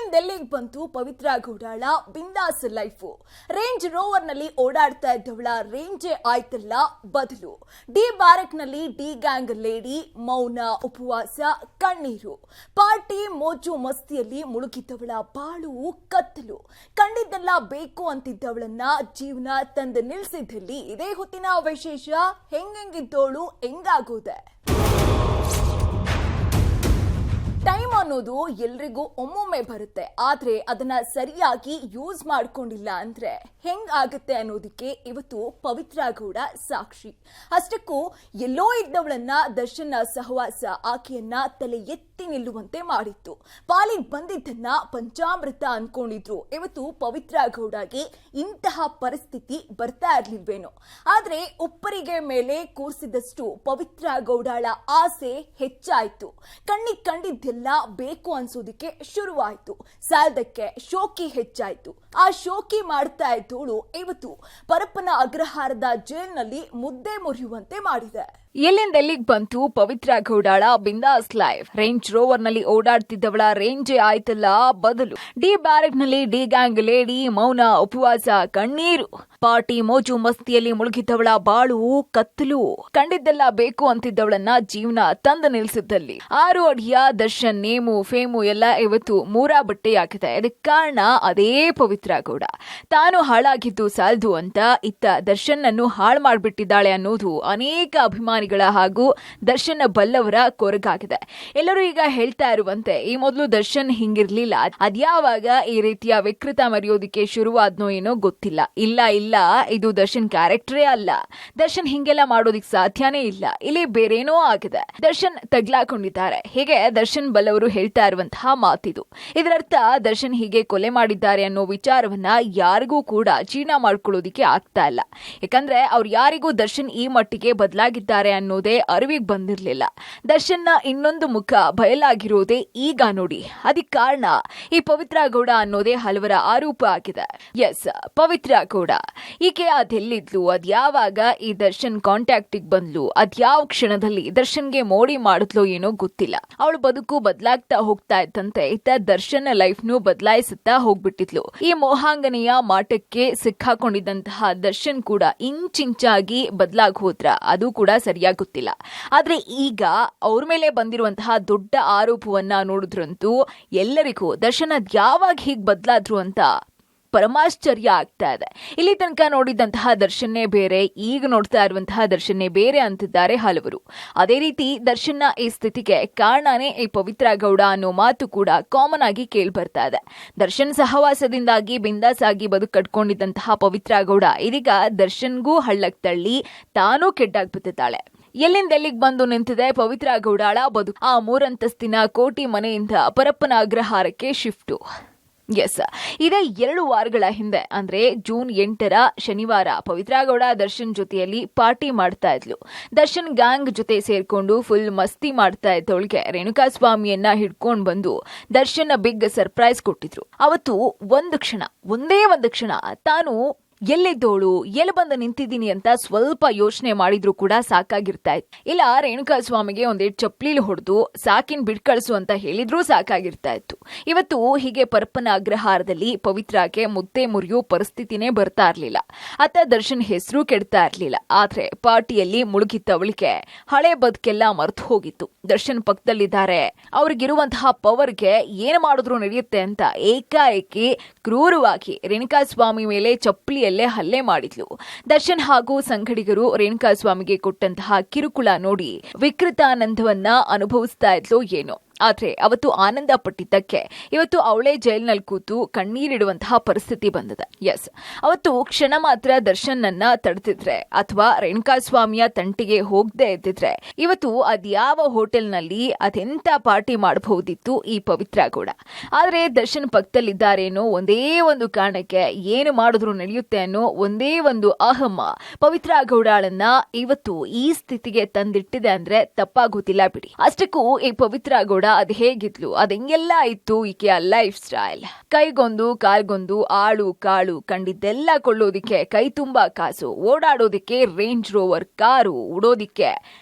ಎಲ್ಲಿಂದೆಲ್ಲಿಗೆ ಬಂತು ಪವಿತ್ರ ಗೌಡಾಳ ಬಿಂದಾಸ್ life. Range rover ನಲ್ಲಿ ಓಡಾಡ್ತಾ ಇದ್ದವಳ ರೇಂಜೇ ಆಯ್ತಲ್ಲ ಬದಲು. ಡಿ ಬ್ಯಾರಕ್ ನಲ್ಲಿ ಡಿ ಗ್ಯಾಂಗ್ ಲೇಡಿ ಮೌನ ಉಪವಾಸ ಕಣ್ಣೀರು. ಪಾರ್ಟಿ ಮೋಜು ಮಸ್ತಿಯಲ್ಲಿ ಮುಳುಗಿದ್ದವಳ ಬಾಳು ಕತ್ತಲು. ಕಂಡಿದ್ದೆಲ್ಲ ಬೇಕು ಅಂತಿದ್ದವಳನ್ನ ಜೀವನ ತಂದು ನಿಲ್ಸಿದ್ದಲ್ಲಿ ಇದೇ ಹೊತ್ತಿನ ವಿಶೇಷ. ಹೆಂಗಿದ್ದೋಳು ಹೆಂಗಾಗೋದೆ. ಟೈಮ್ ಅನ್ನೋದು ಎಲ್ರಿಗೂ ಒಮ್ಮೊಮ್ಮೆ ಬರುತ್ತೆ, ಆದ್ರೆ ಅದನ್ನ ಸರಿಯಾಗಿ ಯೂಸ್ ಮಾಡ್ಕೊಂಡಿಲ್ಲ ಅಂದ್ರೆ ಹೆಂಗಾಗುತ್ತೆ ಅನ್ನೋದಕ್ಕೆ ಇವತ್ತು ಪವಿತ್ರ ಗೌಡ ಸಾಕ್ಷಿ. ಅಷ್ಟಕ್ಕೂ ಎಲ್ಲೋ ಇದ್ದವಳನ್ನ ದರ್ಶನ್ ಸಹವಾಸ ಆಕೆಯನ್ನ ತಲೆ ಎತ್ತಿ ನಿಲ್ಲುವಂತೆ ಮಾಡಿತ್ತು. ಪಾಲಿಗೆ ಬಂದಿದ್ದನ್ನ ಪಂಚಾಮೃತ ಅನ್ಕೊಂಡಿದ್ರು. ಇವತ್ತು ಪವಿತ್ರ ಗೌಡಗೆ ಇಂತಹ ಪರಿಸ್ಥಿತಿ ಬರ್ತಾ ಇರ್ಲಿಲ್ವೇನೋ. ಆದ್ರೆ ಉಪ್ಪರಿಗೆ ಮೇಲೆ ಕೂರಿಸಿದಷ್ಟು ಪವಿತ್ರ ಗೌಡಾಳ ಆಸೆ ಹೆಚ್ಚಾಯ್ತು. ಕಣ್ಣಿಗೆ ಕಂಡಿದ್ದೆಲ್ಲ ಬೇಕು ಅನ್ಸೋದಿಕ್ಕೆ ಶುರುವಾಯ್ತು. ಸಾಲದಕ್ಕೆ ಶೋಕಿ ಹೆಚ್ಚಾಯ್ತು. ಆ ಶೋಕಿ ಮಾಡ್ತಾ ಇದ್ದೋಳು ಇವತ್ತು ಪರಪ್ಪನ ಅಗ್ರಹಾರದ ಜೈಲ್ನಲ್ಲಿ ಮುದ್ದೆ ಮುರಿಯುವಂತೆ ಮಾಡಿದೆ. ಎಲ್ಲಿಂದೆಲ್ಲಿಗೆ ಬಂತು ಪವಿತ್ರ ಗೌಡಾಳ ಬಿಂದಾಸ್ ಲೈಫ್. ರೇಂಜ್ ರೋವರ್ ನಲ್ಲಿ ಓಡಾಡ್ತಿದ್ದವಳ ರೇಂಜೇ ಆಯ್ತಲ್ಲ ಬದಲು. ಡಿ ಬ್ಯಾರಕ್ ನಲ್ಲಿ ಡಿ ಗ್ಯಾಂಗ್ ಲೇಡಿ ಮೌನ ಉಪವಾಸ ಕಣ್ಣೀರು. ಪಾರ್ಟಿ ಮೋಜು ಮಸ್ತಿಯಲ್ಲಿ ಮುಳುಗಿದ್ದವಳ ಬಾಳು ಕತ್ತಲು. ಕಂಡಿದ್ದೆಲ್ಲ ಬೇಕು ಅಂತಿದ್ದವಳನ್ನ ಜೀವನ ತಂದು ನಿಲ್ಸಿದ್ದಲ್ಲಿ 6 ಅಡಿಯ ದರ್ಶನ್ ನೇಮು ಫೇಮು ಎಲ್ಲ ಇವತ್ತು ಮೂರಾ ಬಟ್ಟೆಯಾಗಿದೆ. ಇದಕ್ಕೆ ಕಾರಣ ಅದೇ ಪವಿತ್ರ ಗೌಡ. ತಾನು ಹಾಳಾಗಿದ್ದು ಸಾಲದು ಅಂತ ಇತ್ತ ದರ್ಶನ್ ಅನ್ನು ಹಾಳು ಮಾಡ್ಬಿಟ್ಟಿದ್ದಾಳೆ ಅನ್ನೋದು ಅನೇಕ ಅಭಿಮಾನಿಗಳ ಹಾಗೂ ದರ್ಶನ್ ಬಲ್ಲವರ ಕೊರಗಾಗಿದೆ. ಎಲ್ಲರೂ ಈಗ ಹೇಳ್ತಾ ಇರುವಂತೆ ಈ ಮೊದಲು ದರ್ಶನ್ ಹಿಂಗಿರ್ಲಿಲ್ಲ, ಅದ್ಯಾವಾಗ ಈ ರೀತಿಯ ವಿಕೃತ ಮರೆಯೋದಿಕ್ಕೆ ಶುರುವಾದ್ನೋ ಏನೋ ಗೊತ್ತಿಲ್ಲ. ಇಲ್ಲ ಇದು ದರ್ಶನ್ ಕ್ಯಾರೆಕ್ಟರೇ ಅಲ್ಲ. ದರ್ಶನ್ ಹಿಂಗೆಲ್ಲ ಮಾಡೋದಿಕ್ ಸಾಧ್ಯನೇ ಇಲ್ಲ. ಇಲ್ಲಿ ಬೇರೇನೋ ಆಗಿದೆ. ದರ್ಶನ್ ತಗ್ಲಾಕೊಂಡಿದ್ದಾರೆ. ಹೀಗೆ ದರ್ಶನ್ ಬಲ್ಲವರು ಹೇಳ್ತಾ ಇರುವಂತಹ ಮಾತಿದು. ಇದರರ್ಥ ದರ್ಶನ್ ಹೀಗೆ ಕೊಲೆ ಮಾಡಿದ್ದಾರೆ ಅನ್ನೋ ವಿಚಾರವನ್ನ ಯಾರಿಗೂ ಕೂಡ ಜೀರ್ಣ ಮಾಡ್ಕೊಳ್ಳೋದಿಕ್ಕೆ ಆಗ್ತಾ ಇಲ್ಲ. ಯಾಕಂದ್ರೆ ಅವ್ರು ಯಾರಿಗೂ ದರ್ಶನ್ ಈ ಮಟ್ಟಿಗೆ ಬದಲಾಗಿದ್ದಾರೆ ಅನ್ನೋದೇ ಅರಿವಿಗೆ ಬಂದಿರಲಿಲ್ಲ. ದರ್ಶನ್ನ ಇನ್ನೊಂದು ಮುಖ ಬಯಲಾಗಿರೋದೇ ಈಗ ನೋಡಿ. ಅದಕ್ಕೆ ಕಾರಣ ಈ ಪವಿತ್ರ ಗೌಡ ಅನ್ನೋದೇ ಹಲವರ ಆರೋಪ ಆಗಿದೆ. ಎಸ್, ಪವಿತ್ರ ಗೌಡ ಈಕೆ ಅದೆಲ್ಲಿದ್ಲು, ಅದ್ಯಾವಾಗ ಈ ದರ್ಶನ್ ಕಾಂಟ್ಯಾಕ್ಟಿಗೆ ಬಂದ್ಲು, ಅದ್ಯಾವ ಕ್ಷಣದಲ್ಲಿ ದರ್ಶನ್ಗೆ ಮೋಡಿ ಮಾಡಿದ್ಲು ಏನೋ ಗೊತ್ತಿಲ್ಲ. ಅವಳು ಬದುಕು ಬದಲಾಗ್ತಾ ಹೋಗ್ತಾ ಇದ್ದಂತೆ ಇತ್ತ ದರ್ಶನ್ ಲೈಫ್ ನು ಬದಲಾಯಿಸುತ್ತಾ ಹೋಗ್ಬಿಟ್ಟಿದ್ಲು. ಈ ಮೋಹಾಂಗನೆಯ ಮಾಟಕ್ಕೆ ಸಿಕ್ಕಾಕೊಂಡಿದ್ದಂತಹ ದರ್ಶನ್ ಕೂಡ ಇಂಚಿಂಚಾಗಿ ಬದಲಾಗಿ ಹೋದ್ರ ಅದು ಕೂಡ ಸರಿಯಾಗಿ ಗೊತ್ತಿಲ್ಲ. ಆದ್ರೆ ಈಗ ಅವ್ರ ಮೇಲೆ ಬಂದಿರುವಂತಹ ದೊಡ್ಡ ಆರೋಪವನ್ನ ನೋಡಿದ್ರಂತೂ ಎಲ್ಲರಿಗೂ ದರ್ಶನ್ ಅದ್ಯಾವಾಗ ಹೀಗ್ ಬದಲಾದ್ರು ಅಂತ ಪರಮಾಶ್ಚರ್ಯ ಆಗ್ತಾ ಇದೆ. ಇಲ್ಲಿ ತನಕ ನೋಡಿದಂತಹ ದರ್ಶನ್ನೇ ಬೇರೆ, ಈಗ ನೋಡ್ತಾ ಇರುವಂತಹ ದರ್ಶನ್ನೇ ಬೇರೆ ಅಂತಿದ್ದಾರೆ ಹಲವರು. ಅದೇ ರೀತಿ ದರ್ಶನ್ನ ಈ ಸ್ಥಿತಿಗೆ ಕಾರಣನೇ ಈ ಪವಿತ್ರ ಗೌಡ ಅನ್ನೋ ಮಾತು ಕೂಡ ಕಾಮನ್ ಆಗಿ ಕೇಳಿ ಬರ್ತಾ ಇದೆ. ದರ್ಶನ್ ಸಹವಾಸದಿಂದಾಗಿ ಬಿಂದಾಸ್ ಆಗಿ ಬದುಕು ಕಟ್ಕೊಂಡಿದ್ದಂತಹ ಪವಿತ್ರ ಗೌಡ ಇದೀಗ ದರ್ಶನ್ಗೂ ಹಳ್ಳಕ್ ತಳ್ಳಿ ತಾನೂ ಕೆಡ್ಡಾಗ್ ಬಿತ್ತಿದ್ದಾಳೆ. ಎಲ್ಲಿಂದೆಲ್ಲಿಗೆ ಬಂದು ನಿಂತಿದೆ ಪವಿತ್ರ ಗೌಡಾಳ ಬದುಕು. ಆ 3 ಅಂತಸ್ತಿನ ಕೋಟಿ ಮನೆಯಿಂದ ಪರಪ್ಪನ ಅಗ್ರಹಾರಕ್ಕೆ ಶಿಫ್ಟು. ಎಸ್, ಇದೇ 2 ವಾರಗಳ ಹಿಂದೆ ಅಂದ್ರೆ ಜೂನ್ 8ರ ಶನಿವಾರ ಪವಿತ್ರ ಗೌಡ ದರ್ಶನ್ ಜೊತೆಯಲ್ಲಿ ಪಾರ್ಟಿ ಮಾಡ್ತಾ ಇದ್ಲು. ದರ್ಶನ್ ಗ್ಯಾಂಗ್ ಜೊತೆ ಸೇರ್ಕೊಂಡು ಫುಲ್ ಮಸ್ತಿ ಮಾಡ್ತಾ ಇದ್ದವಳಿಗೆ ರೇಣುಕಾ ಸ್ವಾಮಿಯನ್ನ ಹಿಡ್ಕೊಂಡ್ ಬಂದು ದರ್ಶನ್ ಬಿಗ್ ಸರ್ಪ್ರೈಸ್ ಕೊಟ್ಟಿದ್ರು. ಅವತ್ತು ಒಂದೇ ಒಂದು ಕ್ಷಣ ತಾನು ಎಲ್ಲಿದ್ದೋಳು, ಎಲ್ಲಿ ಬಂದು ನಿಂತಿದ್ದೀನಿ ಅಂತ ಸ್ವಲ್ಪ ಯೋಚನೆ ಮಾಡಿದ್ರು ಕೂಡ ಸಾಕಾಗಿರ್ತಾ ಇತ್ತು. ಇಲ್ಲ ರೇಣುಕಾ ಸ್ವಾಮಿಗೆ ಒಂದೇಟ್ ಚಪ್ಲಿಲಿ ಹೊಡೆದು ಸಾಕಿನ್ ಬಿಡ್ಕಳಿಸು ಅಂತ ಹೇಳಿದ್ರೂ ಸಾಕಾಗಿರ್ತಾ ಇತ್ತು. ಇವತ್ತು ಹೀಗೆ ಪರಪ್ಪನ ಅಗ್ರಹಾರದಲ್ಲಿ ಪವಿತ್ರಕ್ಕೆ ಮುದ್ದೆ ಮುರಿಯೋ ಪರಿಸ್ಥಿತಿನೇ ಬರ್ತಾ ಇರ್ಲಿಲ್ಲ. ಅತ್ತ ದರ್ಶನ್ ಹೆಸರು ಕೆಡ್ತಾ ಇರ್ಲಿಲ್ಲ. ಆದ್ರೆ ಪಾರ್ಟಿಯಲ್ಲಿ ಮುಳುಗಿದ್ದವಳಿಗೆ ಹಳೆ ಬದುಕೆಲ್ಲ ಮರ್ತು ಹೋಗಿತ್ತು. ದರ್ಶನ್ ಪಕ್ಕದಲ್ಲಿದ್ದಾರೆ, ಅವ್ರಿಗಿರುವಂತಹ ಪವರ್ಗೆ ಏನ್ ಮಾಡಿದ್ರು ನಡೆಯುತ್ತೆ ಅಂತ ಏಕಾಏಕಿ ಕ್ರೂರವಾಗಿ ರೇಣುಕಾ ಸ್ವಾಮಿ ಮೇಲೆ ಚಪ್ಪಲಿ ಹಲ್ಲೆ ಮಾಡಿದ್ಲು. ದರ್ಶನ್ ಹಾಗೂ ಸಂಘಟಿಗರು ರೇಣುಕಾ ಸ್ವಾಮಿಗೆ ಕೊಟ್ಟಂತಹ ಕಿರುಕುಳ ನೋಡಿ ವಿಕೃತಾನಂದವನ್ನ ಅನುಭವಿಸ್ತಾ ಇದ್ಲು ಏನೋ. ಆದ್ರೆ ಅವತ್ತು ಆನಂದ ಪಟ್ಟಿದ್ದಕ್ಕೆ ಇವತ್ತು ಅವಳೇ ಜೈಲ್ನಲ್ಲಿ ಕೂತು ಕಣ್ಣೀರಿಡುವಂತಹ ಪರಿಸ್ಥಿತಿ ಬಂದಿದೆ. ಎಸ್, ಅವತ್ತು ಕ್ಷಣ ಮಾತ್ರ ದರ್ಶನ್ ನನ್ನ ತಡೆದಿದ್ರೆ ಅಥವಾ ರೇಣುಕಾ ಸ್ವಾಮಿಯ ತಂಟಿಗೆ ಹೋಗದೆ ಇದ್ದಿದ್ರೆ ಇವತ್ತು ಅದ್ಯಾವ ಹೋಟೆಲ್ನಲ್ಲಿ ಅದೆಂತ ಪಾರ್ಟಿ ಮಾಡಬಹುದಿತ್ತು ಈ ಪವಿತ್ರ ಗೌಡ. ಆದ್ರೆ ದರ್ಶನ್ ಪಕ್ಕದಲ್ಲಿದ್ದಾರೇನೋ ಒಂದೇ ಒಂದು ಕಾರಣಕ್ಕೆ ಏನು ಮಾಡಿದ್ರು ನಡೆಯುತ್ತೆ ಅನ್ನೋ ಒಂದೇ ಒಂದು ಅಹಮ್ಮ ಪವಿತ್ರ ಗೌಡಾಳನ್ನ ಇವತ್ತು ಈ ಸ್ಥಿತಿಗೆ ತಂದಿಟ್ಟಿದೆ ಅಂದ್ರೆ ತಪ್ಪಾಗೋದಿಲ್ಲ ಬಿಡಿ. ಅಷ್ಟಕ್ಕೂ ಈ ಪವಿತ್ರ ಗೌಡ ಅದ್ ಹೇಗಿದ್ಲು, ಅದ್ ಹೆಂಗೆಲ್ಲ ಇತ್ತು ಈಕೆಯ ಲೈಫ್ ಸ್ಟೈಲ್. ಕೈಗೊಂದು ಕಾಲ್ಗೊಂದು ಆಳು ಕಾಳು, ಕಂಡಿದ್ದೆಲ್ಲ ಕೊಳ್ಳೋದಿಕ್ಕೆ ಕೈ ತುಂಬಾ ಕಾಸು, ಓಡಾಡೋದಿಕ್ಕೆ ರೇಂಜ್ ರೋವರ್ ಕಾರು, ಉಡೋದಿಕ್ಕೆ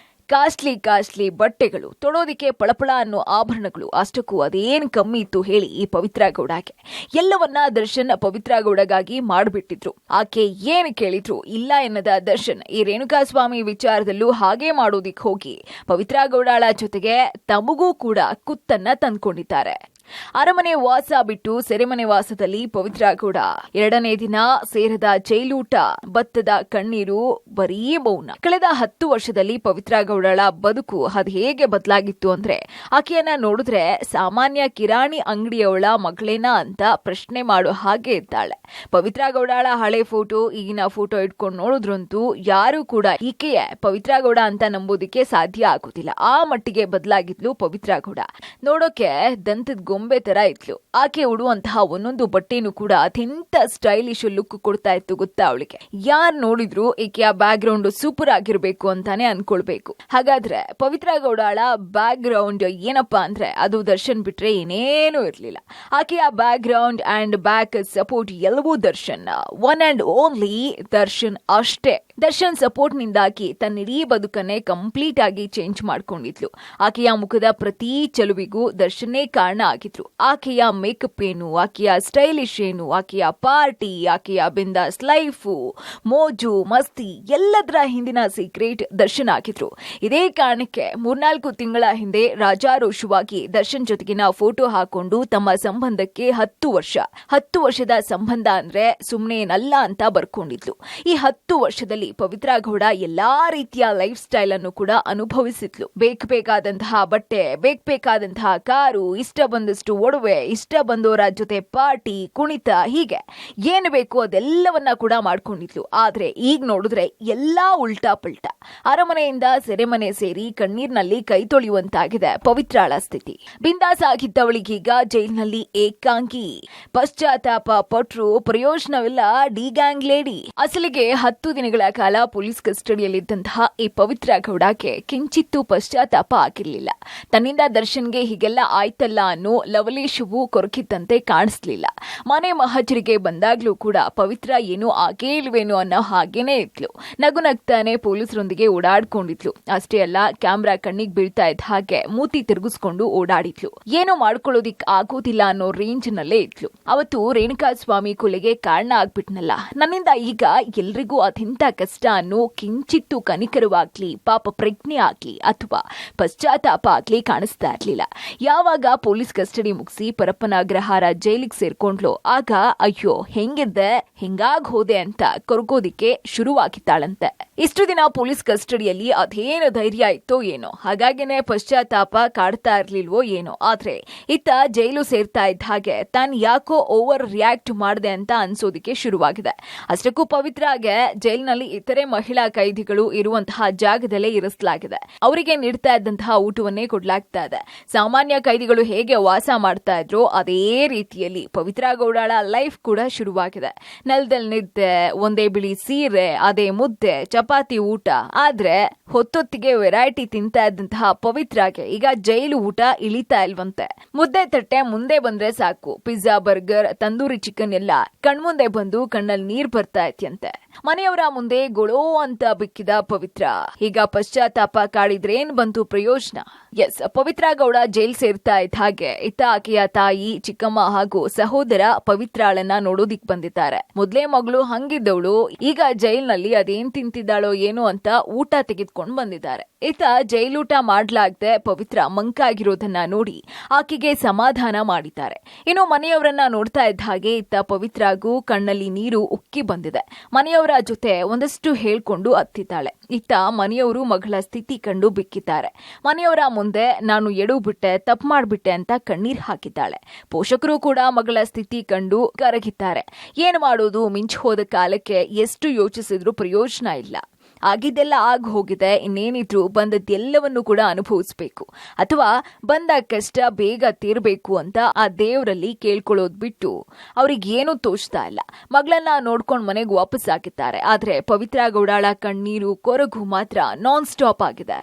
ಕಾಸ್ಟ್ಲಿ ಬಟ್ಟೆಗಳು, ತೊಡೋದಿಕ್ಕೆ ಪಳಪಳ ಅನ್ನೋ ಆಭರಣಗಳು, ಅಷ್ಟಕ್ಕೂ ಅದೇನ್ ಕಮ್ಮಿ ಇತ್ತು ಹೇಳಿ ಈ ಪವಿತ್ರ ಗೌಡಗೆ. ಎಲ್ಲವನ್ನ ದರ್ಶನ್ ಪವಿತ್ರ ಗೌಡಗಾಗಿ ಮಾಡಿಬಿಟ್ಟಿದ್ರು. ಆಕೆ ಏನು ಕೇಳಿದ್ರು ಇಲ್ಲ ಎನ್ನದ ದರ್ಶನ್ ಈ ರೇಣುಕಾಸ್ವಾಮಿ ವಿಚಾರದಲ್ಲೂ ಹಾಗೆ ಮಾಡೋದಿಕ್ ಹೋಗಿ ಪವಿತ್ರ ಗೌಡಳ ಜೊತೆಗೆ ತಮಗೂ ಕೂಡ ಕುತ್ತನ್ನ ತಂದ್ಕೊಂಡಿದ್ದಾರೆ. ಅರಮನೆ ವಾಸ ಬಿಟ್ಟು ಸೆರೆಮನೆ ವಾಸದಲ್ಲಿ ಪವಿತ್ರ ಗೌಡ. ಎರಡನೇ ದಿನ ಸೇರದ ಜೈಲೂಟ, ಭತ್ತದ ಕಣ್ಣೀರು, ಬರೀ ಮೌನ. ಕಳೆದ 10 ವರ್ಷದಲ್ಲಿ ಪವಿತ್ರ ಗೌಡಳ ಬದುಕು ಅದು ಹೇಗೆ ಬದಲಾಗಿತ್ತು ಅಂದ್ರೆ ಆಕೆಯನ್ನ ನೋಡಿದ್ರೆ ಸಾಮಾನ್ಯ ಕಿರಾಣಿ ಅಂಗಡಿಯವಳ ಮಗಳೇನಾ ಅಂತ ಪ್ರಶ್ನೆ ಮಾಡೋ ಹಾಗೆ ಇದ್ದಾಳೆ. ಪವಿತ್ರ ಗೌಡಳ ಹಳೆ ಫೋಟೋ ಈಗಿನ ಫೋಟೋ ಇಟ್ಕೊಂಡು ನೋಡಿದ್ರಂತೂ ಯಾರು ಕೂಡ ಈಕೆಯೇ ಪವಿತ್ರ ಗೌಡ ಅಂತ ನಂಬೋದಿಕ್ಕೆ ಸಾಧ್ಯ ಆಗುದಿಲ್ಲ. ಆ ಮಟ್ಟಿಗೆ ಬದಲಾಗಿದ್ಲು ಪವಿತ್ರ ಗೌಡ. ನೋಡೋಕೆ ದಂತದ ಗೊಂಬೆ ತರ ಇದ್ಲು. ಆಕೆ ಉಡುವಂತಹ ಒಂದೊಂದು ಬಟ್ಟೆನೂ ಕೂಡ ಅತ್ಯಂತ ಸ್ಟೈಲಿಶ್ ಲುಕ್ ಕೊಡ್ತಾ ಇತ್ತು ಗೊತ್ತಾ ಅವಳಿಗೆ. ಯಾರ್ ನೋಡಿದ್ರು ಈಕೆಯ ಬ್ಯಾಕ್ ಗ್ರೌಂಡ್ ಸೂಪರ್ ಆಗಿರ್ಬೇಕು ಅಂತಾನೆ ಅನ್ಕೊಳ್ಬೇಕು. ಹಾಗಾದ್ರೆ ಪವಿತ್ರ ಗೌಡಳ ಬ್ಯಾಕ್ ಗ್ರೌಂಡ್ ಏನಪ್ಪಾ ಅಂದ್ರೆ ಅದು ದರ್ಶನ್ ಬಿಟ್ರೆ ಏನೇನೂ ಇರ್ಲಿಲ್ಲ. ಆಕೆಯ background and back support ಎಲ್ಲವೂ Darshan, one and only Darshan ಅಷ್ಟೇ. ದರ್ಶನ್ ಸಪೋರ್ಟ್ ನಿಂದಾಗಿ ತನ್ನಿಡೀ ಬದುಕನ್ನೇ ಕಂಪ್ಲೀಟ್ ಆಗಿ ಚೇಂಜ್ ಮಾಡ್ಕೊಂಡಿದ್ಲು. ಆಕೆಯ ಮುಖದ ಪ್ರತಿ ಚೆಲುವಿಗೂ ದರ್ಶನ್ನೇ ಕಾರಣ ಆಗಿದ್ರು. ಆಕೆಯ ಮೇಕಪ್ ಏನು, ಆಕೆಯ ಸ್ಟೈಲಿಶ್ ಏನು, ಆಕೆಯ ಪಾರ್ಟಿ, ಆಕೆಯ ಬಿಂದಾಸ್ ಲೈಫು, ಮೋಜು ಮಸ್ತಿ ಎಲ್ಲದರ ಹಿಂದಿನ ಸೀಕ್ರೆಟ್ ದರ್ಶನ್ ಆಗಿದ್ರು. ಇದೇ ಕಾರಣಕ್ಕೆ 3-4 ತಿಂಗಳ ಹಿಂದೆ ರಾಜಾರೋಷವಾಗಿ ದರ್ಶನ್ ಜೊತೆಗಿನ ಫೋಟೋ ಹಾಕೊಂಡು ತಮ್ಮ ಸಂಬಂಧಕ್ಕೆ 10 ವರ್ಷದ ಸಂಬಂಧ ಅಂದ್ರೆ ಸುಮ್ಮನೇನಲ್ಲ ಅಂತ ಬರ್ಕೊಂಡಿದ್ಲು. ಈ 10 ವರ್ಷದಲ್ಲಿ ಪವಿತ್ರ ಗೌಡ ಎಲ್ಲಾ ರೀತಿಯ ಲೈಫ್ ಸ್ಟೈಲ್ ಅನ್ನು ಕೂಡ ಅನುಭವಿಸಿದ್ಲು. ಬೇಕಾದಂತಹ ಬಟ್ಟೆ, ಬೇಕಾದಂತಹ ಕಾರು, ಇಷ್ಟ ಬಂದಷ್ಟು ಒಡವೆ, ಇಷ್ಟ ಬಂದವರ ಜೊತೆ ಪಾರ್ಟಿ, ಕುಣಿತ, ಹೀಗೆ ಏನು ಬೇಕು ಅದೆಲ್ಲವನ್ನ ಕೂಡ ಮಾಡ್ಕೊಂಡಿದ್ಲು. ಆದ್ರೆ ಈಗ ನೋಡಿದ್ರೆ ಎಲ್ಲಾ ಉಲ್ಟಾ ಪಲ್ಟಾ. ಅರಮನೆಯಿಂದ ಸೆರೆಮನೆ ಸೇರಿ ಕಣ್ಣೀರ್ನಲ್ಲಿ ಕೈ ತೊಳೆಯುವಂತಾಗಿದೆ ಪವಿತ್ರಾಳ ಸ್ಥಿತಿ. ಬಿಂದಾಸ್ ಆಗಿದ್ದವಳಿಗೀಗ ಜೈಲಿನಲ್ಲಿ ಏಕಾಂಗಿ. ಪಶ್ಚಾತ್ತಾಪ ಪಟ್ರು ಪ್ರಯೋಜನವಿಲ್ಲ ಡಿ ಗ್ಯಾಂಗ್ ಲೇಡಿ. ಅಸಲಿಗೆ 10 ದಿನಗಳ ಕಾಲ ಪೊಲೀಸ್ ಕಸ್ಟಡಿಯಲ್ಲಿದ್ದಂತಹ ಈ ಪವಿತ್ರ ಗೌಡಗೆ ಕಿಂಚಿತ್ತೂ ಪಶ್ಚಾತ್ತಾಪ ಆಗಿರಲಿಲ್ಲ. ತನ್ನಿಂದ ದರ್ಶನ್ಗೆ ಹೀಗೆಲ್ಲ ಆಯ್ತಲ್ಲ ಅನ್ನೋ ಲವಲೇಶವೂ ಕೊರಕಿದ್ದಂತೆ ಕಾಣಿಸ್ಲಿಲ್ಲ. ಮನೆ ಮಹಜರಿಗೆ ಬಂದಾಗ್ಲೂ ಕೂಡ ಪವಿತ್ರ ಏನೋ ಆಗೇ ಇಲ್ವೇನೋ ಅನ್ನೋ ಹಾಗೇನೆ ಇದ್ಲು. ನಗುನಗ್ತಾನೆ ಪೊಲೀಸರೊಂದಿಗೆ ಓಡಾಡ್ಕೊಂಡಿದ್ಲು. ಅಷ್ಟೇ ಅಲ್ಲ, ಕ್ಯಾಮ್ರಾ ಕಣ್ಣಿಗೆ ಬೀಳ್ತಾ ಇದ್ದ ಹಾಗೆ ಮೂತಿ ತಿರುಗಿಸ್ಕೊಂಡು ಓಡಾಡಿದ್ಲು. ಏನೋ ಮಾಡ್ಕೊಳ್ಳೋದಿಕ್ ಆಗೋದಿಲ್ಲ ಅನ್ನೋ ರೇಂಜ್ ನಲ್ಲೇ ಇದ್ಲು. ಅವತ್ತು ರೇಣುಕಾಸ್ವಾಮಿ ಕೊಲೆಗೆ ಕಾರಣ ಆಗ್ಬಿಟ್ನಲ್ಲ, ನನ್ನಿಂದ ಈಗ ಎಲ್ರಿಗೂ ಅತ್ಯಂತ ಕಷ್ಟ ಅನ್ನೋ ಕಿಂಚಿತ್ತು ಕನಿಕರವಾಗ್ಲಿ, ಪಾಪ ಪ್ರಜ್ಞೆ ಆಗ್ಲಿ ಅಥವಾ ಪಶ್ಚಾತ್ತಾಪ ಆಗ್ಲಿ ಕಾಣಿಸ್ತಾ ಇರ್ಲಿಲ್ಲ. ಯಾವಾಗ ಪೊಲೀಸ್ ಕಸ್ಟಡಿ ಮುಗಿಸಿ ಪರಪ್ಪನ ಅಗ್ರಹಾರ ಜೈಲಿಗೆ ಸೇರ್ಕೊಂಡ್ಲು, ಆಗ ಅಯ್ಯೋ ಹೆಂಗಿದ್ದೆ, ಹೆಂಗಾಗ್ ಹೋದೆ ಅಂತ ಕೊರಗೋದಿಕ್ಕೆ ಶುರುವಾಗಿದ್ದಾಳಂತೆ. ಇಷ್ಟು ದಿನ ಪೊಲೀಸ್ ಕಸ್ಟಡಿಯಲ್ಲಿ ಅದೇನು ಧೈರ್ಯ ಇತ್ತೋ ಏನೋ, ಹಾಗಾಗಿನೇ ಪಶ್ಚಾತ್ತಾಪ ಕಾಡ್ತಾ ಇರ್ಲಿಲ್ವೋ ಏನೋ. ಆದ್ರೆ ಇತ್ತ ಜೈಲು ಸೇರ್ತಾ ಇದ್ದ ಹಾಗೆ ತಾನ್ ಯಾಕೋ ಓವರ್ ರಿಯಾಕ್ಟ್ ಮಾಡಿದೆ ಅಂತ ಅನ್ಸೋದಿಕ್ಕೆ ಶುರುವಾಗಿದೆ. ಅಷ್ಟಕ್ಕೂ ಪವಿತ್ರಾಗೆ ಜೈಲಿನಲ್ಲಿ ಇತರೆ ಮಹಿಳಾ ಕೈದಿಗಳು ಇರುವಂತಹ ಜಾಗದಲ್ಲೇ ಇರಿಸಲಾಗಿದೆ. ಅವರಿಗೆ ನೀಡ್ತಾ ಇದ್ದಂತಹ ಊಟವನ್ನೇ ಕೊಡ್ಲಾಗ್ತಾ ಇದೆ. ಸಾಮಾನ್ಯ ಕೈದಿಗಳು ಹೇಗೆ ವಾಸ ಮಾಡ್ತಾ ಇದ್ರೋ ಅದೇ ರೀತಿಯಲ್ಲಿ ಪವಿತ್ರ ಗೌಡಳ ಲೈಫ್ ಕೂಡ ಶುರುವಾಗಿದೆ. ನೆಲದಲ್ಲಿ ನಿದ್ದೆ, ಒಂದೇ ಬಿಳಿ ಸೀರೆ, ಅದೇ ಮುದ್ದೆ, ಚಪಾತಿ ಊಟ. ಆದ್ರೆ ಹೊತ್ತೊತ್ತಿಗೆ ವೆರೈಟಿ ತಿಂತಾ ಇದ್ದಂತಹ ಪವಿತ್ರಾಗೆ ಈಗ ಜೈಲು ಊಟ ಇಳಿತಾ ಇಲ್ವಂತೆ. ಮುದ್ದೆ ತಟ್ಟೆ ಮುಂದೆ ಬಂದ್ರೆ ಸಾಕು, ಪಿಜ್ಜಾ, ಬರ್ಗರ್, ತಂದೂರಿ ಚಿಕನ್ ಎಲ್ಲ ಕಣ್ಮುಂದೆ ಬಂದು ಕಣ್ಣಲ್ಲಿ ನೀರ್ ಬರ್ತಾ ಇತ್ಯಂತೆ. ಮನೆಯವರ ಮುಂದೆ ಗೊಳೋ ಅಂತ ಬಿಕ್ಕಿದ ಪವಿತ್ರ ಈಗ ಪಶ್ಚಾತ್ತಾಪ ಕಾಡಿದ್ರೇನ್ ಬಂತು ಪ್ರಯೋಜನ? ಎಸ್, ಪವಿತ್ರ ಗೌಡ ಜೈಲ್ ಸೇರ್ತಾ ಇದ್ದ ಹಾಗೆ ಇತ್ತ ಆಕೆಯ ತಾಯಿ, ಚಿಕ್ಕಮ್ಮ ಹಾಗೂ ಸಹೋದರ ಪವಿತ್ರಾಳನ್ನ ನೋಡೋದಿಕ್ ಬಂದಿದ್ದಾರೆ. ಮೊದ್ಲೇ ಮಗಳು ಹಂಗಿದ್ದವಳು ಈಗ ಜೈಲ್ನಲ್ಲಿ ಅದೇನ್ ತಿಂತಿದ್ದಾಳೋ ಏನೋ ಅಂತ ಊಟ ತೆಗೆದುಕೊಂಡು ಬಂದಿದ್ದಾರೆ. ಇತ್ತ ಜೈಲೂಟ ಮಾಡ್ಲಾಗ್ದೆ ಪವಿತ್ರ ಮಂಕಾಗಿರೋದನ್ನ ನೋಡಿ ಆಕೆಗೆ ಸಮಾಧಾನ ಮಾಡಿದ್ದಾರೆ. ಇನ್ನು ಮನೆಯವರನ್ನ ನೋಡ್ತಾ ಇದ್ದ ಹಾಗೆ ಇತ್ತ ಪವಿತ್ರಾಗೂ ಕಣ್ಣಲ್ಲಿ ನೀರು ಉಕ್ಕಿ ಬಂದಿದೆ. ಮನೆಯವರ ಜೊತೆ ಒಂದಷ್ಟು ಹೇಳ್ಕೊಂಡು ಅತ್ತಿದ್ದಾಳೆ. ಇತ್ತ ಮನೆಯವರು ಮಗಳ ಸ್ಥಿತಿ ಕಂಡು ಬಿಕ್ಕಿದ್ದಾರೆ. ಮನೆಯವರ ಮುಂದೆ ನಾನು ಎಡು ಬಿಟ್ಟೆ, ತಪ್ಪು ಮಾಡ್ಬಿಟ್ಟೆ ಅಂತ ಕಣ್ಣೀರ್ ಹಾಕಿದ್ದಾಳೆ. ಪೋಷಕರು ಕೂಡ ಮಗಳ ಸ್ಥಿತಿ ಕಂಡು ಕರಗಿದ್ದಾರೆ. ಏನ್ ಮಾಡೋದು, ಮಿಂಚು ಹೋದ ಕಾಲಕ್ಕೆ ಎಷ್ಟು ಯೋಚಿಸಿದ್ರು ಪ್ರಯೋಜನ ಇಲ್ಲ. ಆಗಿದ್ದೆಲ್ಲ ಆಗ ಹೋಗಿದೆ, ಇನ್ನೇನಿದ್ರು ಬಂದದ್ದೆಲ್ಲವನ್ನೂ ಕೂಡ ಅನುಭವಿಸ್ಬೇಕು ಅಥವಾ ಬಂದ ಕಷ್ಟ ಬೇಗ ತೀರ್ಬೇಕು ಅಂತ ಆ ದೇವರಲ್ಲಿ ಕೇಳ್ಕೊಳ್ಳೋದ್ ಬಿಟ್ಟು ಅವ್ರಿಗೇನು ತೋಚ್ತಾ ಇಲ್ಲ. ಮಗಳನ್ನ ನೋಡ್ಕೊಂಡ್ ಮನೆಗೆ ವಾಪಸ್ ಆಗಿದ್ದಾರೆ. ಆದ್ರೆ ಪವಿತ್ರ ಗೌಡಳ ಕಣ್ಣೀರು ಕೊರಗು ಮಾತ್ರ ನಾನ್ ಸ್ಟಾಪ್ ಆಗಿದೆ.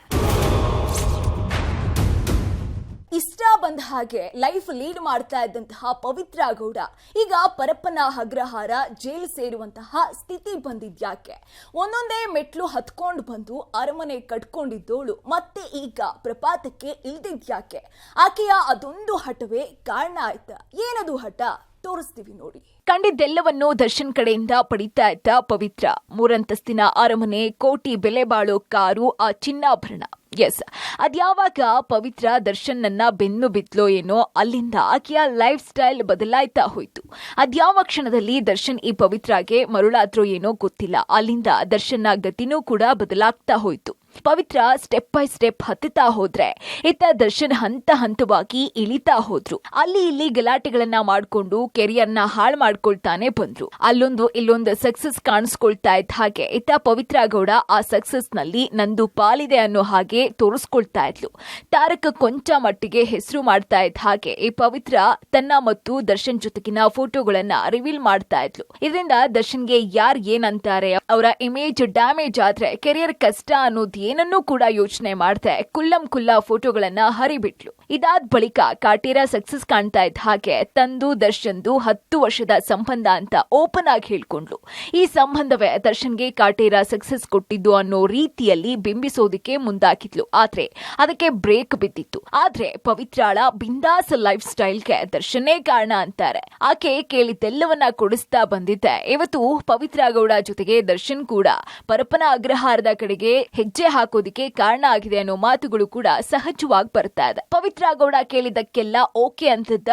ಇಷ್ಟ ಬಂದ ಹಾಗೆ ಲೈಫ್ ಲೀಡ್ ಮಾಡ್ತಾ ಇದ್ದಂತಹ ಪವಿತ್ರ ಗೌಡ ಈಗ ಪರಪ್ಪನ ಅಗ್ರಹಾರ ಜೈಲು ಸೇರುವಂತಹ ಸ್ಥಿತಿ ಬಂದಿದ್ಯಾಕೆ? ಒಂದೊಂದೇ ಮೆಟ್ಲು ಹತ್ಕೊಂಡು ಬಂದು ಅರಮನೆ ಕಟ್ಕೊಂಡಿದ್ದೋಳು ಮತ್ತೆ ಈಗ ಪ್ರಪಾತಕ್ಕೆ ಇಳ್ದಿದ್ಯಾಕೆ? ಆಕೆಯ ಅದೊಂದು ಹಠವೇ ಕಾರಣ ಆಯ್ತಾ? ಏನದು ಹಠ? ತೋರಿಸ್ತೀವಿ ನೋಡಿ. ಕಂಡಿದ್ದೆಲ್ಲವನ್ನು ದರ್ಶನ್ ಕಡೆಯಿಂದ ಪಡಿತಾ ಇದ್ದ ಪವಿತ್ರ 3 ಅಂತಸ್ತಿನ ಅರಮನೆ, ಕೋಟಿ ಬೆಲೆ ಬಾಳೋ ಕಾರು, ಆ ಚಿನ್ನಾಭರಣ. ಎಸ್, ಅದ್ಯಾವಾಗ ಪವಿತ್ರ ದರ್ಶನ್ ನನ್ನ ಬೆನ್ನು ಬಿದ್ಲೋ ಏನೋ, ಅಲ್ಲಿಂದ ಆಕೆಯ ಲೈಫ್ ಸ್ಟೈಲ್ ಬದಲಾಯ್ತಾ ಹೋಯ್ತು. ಅದ್ಯಾವ ಕ್ಷಣದಲ್ಲಿ ದರ್ಶನ್ ಈ ಪವಿತ್ರಾಗೆ ಮರುಳಾದ್ರೋ ಏನೋ ಗೊತ್ತಿಲ್ಲ. ಅಲ್ಲಿಂದ ದರ್ಶನ್ನ ಗತಿನೂ ಕೂಡ ಬದಲಾಗ್ತಾ ಹೋಯ್ತು. ಪವಿತ್ರ ಸ್ಟೆಪ್ ಬೈ ಸ್ಟೆಪ್ ಹತ್ತುತ್ತಾ ಹೋದ್ರೆ ಇತ್ತ ದರ್ಶನ್ ಹಂತ ಹಂತವಾಗಿ ಇಳಿತಾ ಹೋದ್ರು. ಅಲ್ಲಿ ಇಲ್ಲಿ ಗಲಾಟೆಗಳನ್ನ ಮಾಡ್ಕೊಂಡು ಕೆರಿಯರ್ನ ಹಾಳು ಮಾಡ್ಕೊಳ್ತಾನೆ ಬಂದ್ರು. ಅಲ್ಲೊಂದು ಇಲ್ಲೊಂದು ಸಕ್ಸಸ್ ಕಾಣಿಸ್ಕೊಳ್ತಾ ಇದ್ದ ಹಾಗೆ ಇತ್ತ ಪವಿತ್ರ ಗೌಡ ಆ ಸಕ್ಸಸ್ ನಲ್ಲಿ ನಂದು ಪಾಲಿದೆ ಅನ್ನೋ ಹಾಗೆ ತೋರಿಸ್ಕೊಳ್ತಾ ಇದ್ಲು. ತಾರಕ ಕೊಂಚ ಮಟ್ಟಿಗೆ ಹೆಸರು ಮಾಡ್ತಾ ಇದ್ದ ಹಾಗೆ ಈ ಪವಿತ್ರ ತನ್ನ ಮತ್ತು ದರ್ಶನ್ ಜೊತೆಗಿನ ಫೋಟೋಗಳನ್ನ ರಿವೀಲ್ ಮಾಡ್ತಾ ಇದ್ಲು. ಇದರಿಂದ ದರ್ಶನ್ಗೆ ಯಾರ್ ಏನಂತಾರೆ, ಅವರ ಇಮೇಜ್ ಡ್ಯಾಮೇಜ್ ಆದ್ರೆ ಕೆರಿಯರ್ ಕಷ್ಟ ಅನ್ನೋದು ಏನನ್ನೂ ಕೂಡ ಯೋಚನೆ ಮಾಡ್ದೆ ಕುಲ್ಲ ಫೋಟೋಗಳನ್ನ ಹರಿಬಿಟ್ಲು. ಇದಾದ ಬಳಿಕ ಕಾಟೇರ ಸಕ್ಸಸ್ ಕಾಣ್ತಾ ಇದ್ದ ಹಾಗೆ ತಂದು ದರ್ಶನ್ದು 10 ವರ್ಷದ ಸಂಬಂಧ ಅಂತ ಓಪನ್ ಆಗಿ ಹೇಳ್ಕೊಂಡ್ಲು. ಈ ಸಂಬಂಧವೇ ದರ್ಶನ್ಗೆ ಕಾಟೇರ ಸಕ್ಸಸ್ ಕೊಟ್ಟಿದ್ದು ಅನ್ನೋ ರೀತಿಯಲ್ಲಿ ಬಿಂಬಿಸೋದಕ್ಕೆ ಮುಂದಾಕಿದ್ಲು. ಆದ್ರೆ ಅದಕ್ಕೆ ಬ್ರೇಕ್ ಬಿದ್ದಿತ್ತು. ಆದ್ರೆ ಪವಿತ್ರಾಳ ಬಿಂದಾಸ್ ಲೈಫ್ ಸ್ಟೈಲ್ಗೆ ದರ್ಶನ್ನೇ ಕಾರಣ ಅಂತಾರೆ. ಆಕೆ ಕೇಳಿದ್ದೆಲ್ಲವನ್ನ ಕೊಡಿಸ್ತಾ ಬಂದಿದ್ದೆ ಇವತ್ತು ಪವಿತ್ರ ಗೌಡ ಜೊತೆಗೆ ದರ್ಶನ್ ಕೂಡ ಪರಪ್ಪನ ಅಗ್ರಹಾರದ ಕಡೆಗೆ ಹೆಜ್ಜೆ ಹಾಕೋದಿಕ್ಕೆ ಕಾರಣ ಆಗಿದೆ ಅನ್ನೋ ಮಾತುಗಳು ಕೂಡ ಸಹಜವಾಗಿ ಬರ್ತಾ ಇದೆ. ಪವಿತ್ರ ಗೌಡ ಕೇಳಿದಕ್ಕೆಲ್ಲ ಓಕೆ ಅಂತಿದ್ದ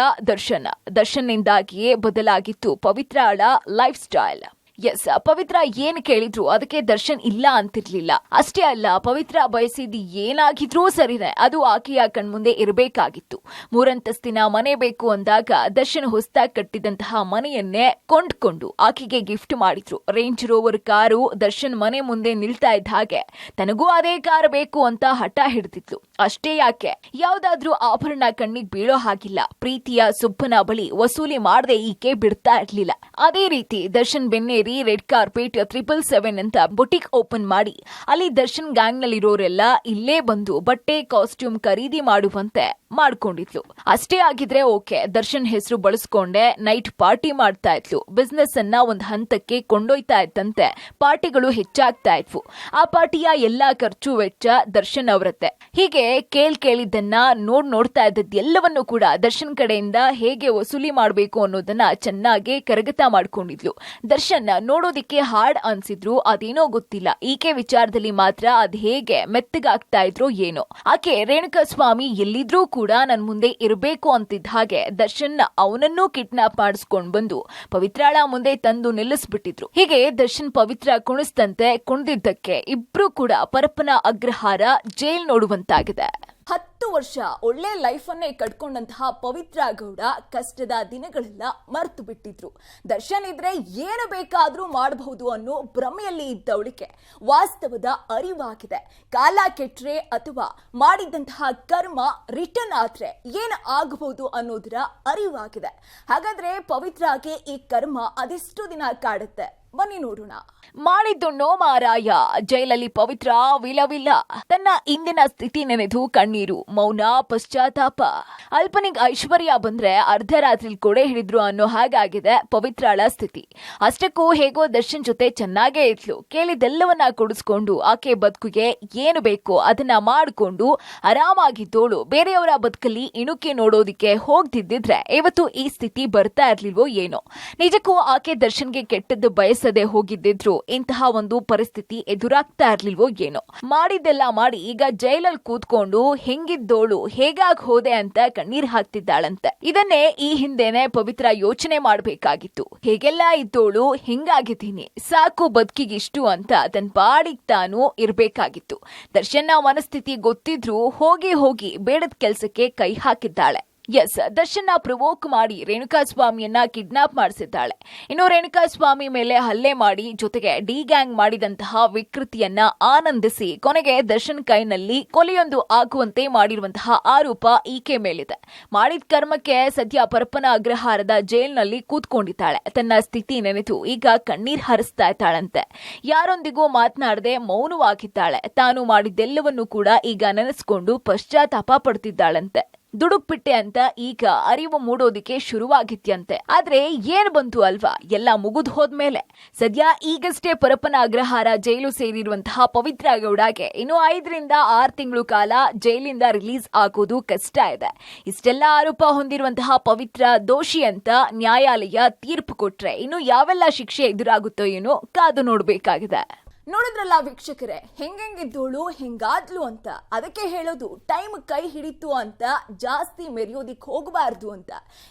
ದರ್ಶನ್ನಿಂದಾಗಿಯೇ ಬದಲಾಗಿತ್ತು ಪವಿತ್ರಾಳ ಲೈಫ್ ಸ್ಟೈಲ್. ಎಸ್, ಪವಿತ್ರ ಏನ್ ಕೇಳಿದ್ರು ಅದಕ್ಕೆ ದರ್ಶನ್ ಇಲ್ಲ ಅಂತಿರ್ಲಿಲ್ಲ. ಅಷ್ಟೇ ಅಲ್ಲ, ಪವಿತ್ರ ಬಯಸಿದ್ದು ಏನಾಗಿದ್ರೂ ಸರಿನೆ, ಅದು ಆಕೆಯ ಕಣ್ಮುಂದೆ ಇರಬೇಕಾಗಿತ್ತು. 3 ಅಂತಸ್ತಿನ ಮನೆ ಬೇಕು ಅಂದಾಗ ದರ್ಶನ್ ಹೊಸದಾಗಿ ಕಟ್ಟಿದಂತಹ ಮನೆಯನ್ನೇ ಕೊಂಡ್ಕೊಂಡು ಆಕೆಗೆ ಗಿಫ್ಟ್ ಮಾಡಿದ್ರು. ರೇಂಜ್ ರೋವರ್ ಕಾರು ದರ್ಶನ್ ಮನೆ ಮುಂದೆ ನಿಲ್ತಾ ಇದ್ದ ಹಾಗೆ ತನಗೂ ಅದೇ ಕಾರ್ ಬೇಕು ಅಂತ ಹಠ ಹಿಡಿದಿದ್ಲು. ಅಷ್ಟೇ ಯಾಕೆ, ಯಾವ್ದಾದ್ರೂ ಆಭರಣ ಕಣ್ಣಿಗೆ ಬೀಳೋ ಹಾಗಿಲ್ಲ. ಪ್ರೀತಿಯ ಸುಬ್ಬನ ಬಳಿ ವಸೂಲಿ ಮಾಡದೆ ಈಕೆ ಬಿಡ್ತಾ ಇರ್ಲಿಲ್ಲ. ಅದೇ ರೀತಿ ದರ್ಶನ್ ಬೆನ್ನೇರಿ ರೆಡ್ ಕಾರ್ಪೆಟ್ 777 ಅಂತ ಬುಟಿಕ್ ಓಪನ್ ಮಾಡಿ ಅಲ್ಲಿ ದರ್ಶನ್ ಗ್ಯಾಂಗ್ ನಲ್ಲಿರೋರೆಲ್ಲ ಇಲ್ಲೇ ಬಂದು ಬಟ್ಟೆ ಕಾಸ್ಟ್ಯೂಮ್ ಖರೀದಿ ಮಾಡುವಂತೆ ಮಾಡ್ಕೊಂಡಿದ್ಲು. ಅಷ್ಟೇ ಆಗಿದ್ರೆ ಓಕೆ, ದರ್ಶನ್ ಹೆಸರು ಬಳಸ್ಕೊಂಡೆ ನೈಟ್ ಪಾರ್ಟಿ ಮಾಡ್ತಾ ಇದ್ಲು. ಬಿಸ್ನೆಸ್ ಅನ್ನ ಒಂದು ಹಂತಕ್ಕೆ ಕೊಂಡೊಯ್ತಾ ಇದ್ದಂತೆ ಪಾರ್ಟಿಗಳು ಹೆಚ್ಚಾಗ್ತಾ ಇದ್ವು. ಆ ಪಾರ್ಟಿಯ ಎಲ್ಲಾ ಖರ್ಚು ವೆಚ್ಚ ದರ್ಶನ್ ಅವರತ್ತೆ. ಹೀಗೆ ಕೇಳಿದ್ದನ್ನ ನೋಡ್ತಾ ಇದ್ದದ್ದು ಎಲ್ಲವನ್ನೂ ಕೂಡ ದರ್ಶನ್ ಕಡೆಯಿಂದ ಹೇಗೆ ವಸೂಲಿ ಮಾಡಬೇಕು ಅನ್ನೋದನ್ನ ಚೆನ್ನಾಗಿ ಕರಗತ ಮಾಡ್ಕೊಂಡಿದ್ಲು. ದರ್ಶನ್ ನೋಡೋದಿಕ್ಕೆ ಹಾರ್ಡ್ ಅನ್ಸಿದ್ರು, ಅದೇನೋ ಗೊತ್ತಿಲ್ಲ, ಈಕೆ ವಿಚಾರದಲ್ಲಿ ಮಾತ್ರ ಅದ್ ಹೇಗೆ ಮೆತ್ತಗಾಗ್ತಾ ಇದ್ರೋ ಏನೋ. ಆಕೆ ರೇಣುಕಾ ಸ್ವಾಮಿ ಎಲ್ಲಿದ್ರೂ ಕೂಡ ನನ್ ಮುಂದೆ ಇರಬೇಕು ಅಂತಿದ್ದ ಹಾಗೆ ದರ್ಶನ್ ಅವನನ್ನೂ ಕಿಡ್ನಾಪ್ ಮಾಡಿಸ್ಕೊಂಡ್ ಬಂದು ಪವಿತ್ರಾಳ ಮುಂದೆ ತಂದು ನಿಲ್ಲಿಸ್ಬಿಟ್ಟಿದ್ರು. ಹೀಗೆ ದರ್ಶನ್ ಪವಿತ್ರ ಕುಣಿಸ್ತಂತೆ ಕುಣಿದಿದ್ದಕ್ಕೆ ಇಬ್ರು ಕೂಡ ಪರಪ್ಪನ ಅಗ್ರಹಾರ ಜೈಲ್ ನೋಡುವಂತಾಗಿದೆ. 10 ವರ್ಷ ಒಳ್ಳೆ ಲೈಫ್ ಅನ್ನೇ ಕಟ್ಕೊಂಡಂತಹ ಪವಿತ್ರ ಗೌಡ ಕಷ್ಟದ ದಿನಗಳೆಲ್ಲ ಮರ್ತು ಬಿಟ್ಟಿದ್ರು. ದರ್ಶನ್ ಇದ್ರೆ ಏನು ಬೇಕಾದ್ರೂ ಮಾಡಬಹುದು ಅನ್ನೋ ಭ್ರಮೆಯಲ್ಲಿ ಇದ್ದವಳಿಗೆ ವಾಸ್ತವದ ಅರಿವಾಗಿದೆ. ಕಾಲ ಕೆಟ್ರೆ ಅಥವಾ ಮಾಡಿದಂತಹ ಕರ್ಮ ರಿಟರ್ನ್ ಆದ್ರೆ ಏನು ಆಗಬಹುದು ಅನ್ನೋದರ ಅರಿವಾಗಿದೆ. ಹಾಗಾದ್ರೆ ಪವಿತ್ರಾಗೆ ಈ ಕರ್ಮ ಅದೆಷ್ಟು ದಿನ ಕಾಡುತ್ತೆ? ಬನ್ನಿ ನೋಡೋಣ. ಮಾಡಿದ್ದುಣ್ಣೋ ಮಾರಾಯ, ಜೈಲಲ್ಲಿ ಪವಿತ್ರ ವಿಲವಿಲ್ಲ. ತನ್ನ ಇಂದಿನ ಸ್ಥಿತಿ ನೆನೆದು ಕಣ್ಣೀರು, ಮೌನ, ಪಶ್ಚಾತ್ತಾಪ. ಅಲ್ಪನಿಗೆ ಐಶ್ವರ್ಯ ಬಂದ್ರೆ ಅರ್ಧರಾತ್ರಿಲ್ ಕೊಡೆ ಹಿಡಿದ್ರು ಅನ್ನೋ ಹಾಗಾಗಿದೆ ಪವಿತ್ರಾಳ ಸ್ಥಿತಿ. ಅಷ್ಟಕ್ಕೂ ಹೇಗೋ ದರ್ಶನ್ ಜೊತೆ ಚೆನ್ನಾಗೇ ಇದ್ಲು. ಕೇಳಿದೆಲ್ಲವನ್ನ ಕೊಡಿಸ್ಕೊಂಡು ಆಕೆ ಬದುಕಿಗೆ ಏನು ಬೇಕೋ ಅದನ್ನ ಮಾಡ್ಕೊಂಡು ಆರಾಮಾಗಿದ್ದೋಳು ಬೇರೆಯವರ ಬದುಕಲ್ಲಿ ಇಣುಕಿ ನೋಡೋದಿಕ್ಕೆ ಹೋಗ್ದಿದ್ದಿದ್ರೆ ಇವತ್ತು ಈ ಸ್ಥಿತಿ ಬರ್ತಾ ಇರ್ಲಿಲ್ವೋ ಏನೋ. ನಿಜಕ್ಕೂ ಆಕೆ ದರ್ಶನ್ಗೆ ಕೆಟ್ಟದ್ದು ಬಯಸದೆ ಹೋಗಿದ್ದಿದ್ರು ಇಂತಹ ಒಂದು ಪರಿಸ್ಥಿತಿ ಎದುರಾಗ್ತಾ ಇರ್ಲಿಲ್ವೋ ಏನೋ. ಮಾಡಿದ್ದೆಲ್ಲ ಮಾಡಿ ಈಗ ಜೈಲಲ್ಲಿ ಕೂತ್ಕೊಂಡು ಹೆಂಗಿದ್ದೋಳು ಹೇಗಾಗಿ ಹೋದೆ ಅಂತ ಕಣ್ಣೀರ್ ಹಾಕ್ತಿದ್ದಾಳಂತೆ. ಇದನ್ನೇ ಈ ಹಿಂದೆನೆ ಪವಿತ್ರ ಯೋಚನೆ ಮಾಡ್ಬೇಕಾಗಿತ್ತು. ಹೇಗೆಲ್ಲ ಇದ್ದೋಳು ಹಿಂಗಾಗಿದ್ದೀನಿ, ಸಾಕು ಬದುಕಿಗಿಷ್ಟು ಅಂತ ತನ್ನ ಪಾಡಿಗೆ ತಾನು ಇರ್ಬೇಕಾಗಿತ್ತು. ದರ್ಶನ್ನ ಮನಸ್ಥಿತಿ ಗೊತ್ತಿದ್ರು ಹೋಗಿ ಬೇಡದ ಕೆಲ್ಸಕ್ಕೆ ಕೈ ಹಾಕಿದ್ದಾಳೆ. ಎಸ್, ದರ್ಶನ್ನ ಪ್ರವೋಕ್ ಮಾಡಿ ರೇಣುಕಾ ಸ್ವಾಮಿಯನ್ನ ಕಿಡ್ನಾಪ್ ಮಾಡಿಸಿದ್ದಾಳೆ. ಇನ್ನು ರೇಣುಕಾ ಸ್ವಾಮಿ ಮೇಲೆ ಹಲ್ಲೆ ಮಾಡಿ ಜೊತೆಗೆ ಡಿ ಗ್ಯಾಂಗ್ ಮಾಡಿದಂತಹ ವಿಕೃತಿಯನ್ನ ಆನಂದಿಸಿ ಕೊನೆಗೆ ದರ್ಶನ್ ಕೈನಲ್ಲಿ ಕೊಲೆಯೊಂದು ಆಗುವಂತೆ ಮಾಡಿರುವಂತಹ ಆರೋಪ ಈಕೆ ಮೇಲಿದೆ. ಮಾಡಿದ ಕರ್ಮಕ್ಕೆ ಸದ್ಯ ಪರಪ್ಪನ ಅಗ್ರಹಾರದ ಜೈಲ್ನಲ್ಲಿ ಕೂತ್ಕೊಂಡಿದ್ದಾಳೆ. ತನ್ನ ಸ್ಥಿತಿ ನೆನೆದು ಈಗ ಕಣ್ಣೀರ್ ಹರಿಸ್ತಾ ಇದ್ದಾಳಂತೆ. ಯಾರೊಂದಿಗೂ ಮಾತನಾಡದೆ ಮೌನವಾಗಿದ್ದಾಳೆ. ತಾನು ಮಾಡಿದ್ದೆಲ್ಲವನ್ನೂ ಕೂಡ ಈಗ ನೆನೆಸ್ಕೊಂಡು ಪಶ್ಚಾತ್ತಾಪ ಪಡ್ತಿದ್ದಾಳಂತೆ. ದುಡುಕ್ಬಿಟ್ಟೆ ಅಂತ ಈಗ ಅರಿವು ಮೂಡೋದಿಕ್ಕೆ ಶುರುವಾಗಿತ್ಯಂತೆ. ಆದ್ರೆ ಏನ್ ಬಂತು ಅಲ್ವಾ, ಎಲ್ಲ ಮುಗಿದು ಹೋದ್ಮೇಲೆ. ಸದ್ಯ ಈಗಷ್ಟೇ ಪರಪ್ಪನ ಅಗ್ರಹಾರ ಜೈಲು ಸೇರಿರುವಂತಹ ಪವಿತ್ರ ಗೌಡಗೆ ಇನ್ನು 5 ರಿಂದ 6 ತಿಂಗಳು ಕಾಲ ಜೈಲಿಂದ ರಿಲೀಸ್ ಆಗೋದು ಕಷ್ಟ ಇದೆ. ಇಷ್ಟೆಲ್ಲ ಆರೋಪ ಹೊಂದಿರುವಂತಹ ಪವಿತ್ರ ದೋಷಿ ಅಂತ ನ್ಯಾಯಾಲಯ ತೀರ್ಪು ಕೊಟ್ರೆ ಇನ್ನು ಯಾವೆಲ್ಲ ಶಿಕ್ಷೆ ಎದುರಾಗುತ್ತೋ ಏನೋ ಕಾದು ನೋಡ್ಬೇಕಾಗಿದೆ. ನೋಡಿದ್ರಲ್ಲ ವೀಕ್ಷಕರೇ, ಹೆಂಗಿದ್ದೋಳು ಹೆಂಗಾದ್ಲು ಅಂತ. ಅದಕ್ಕೆ ಹೇಳೋದು ಟೈಮ್ ಕೈ ಹಿಡಿತು ಅಂತ ಜಾಸ್ತಿ ಮೆರೆಯೋದಿಕ್ ಹೋಗಬಾರ್ದು ಅಂತ.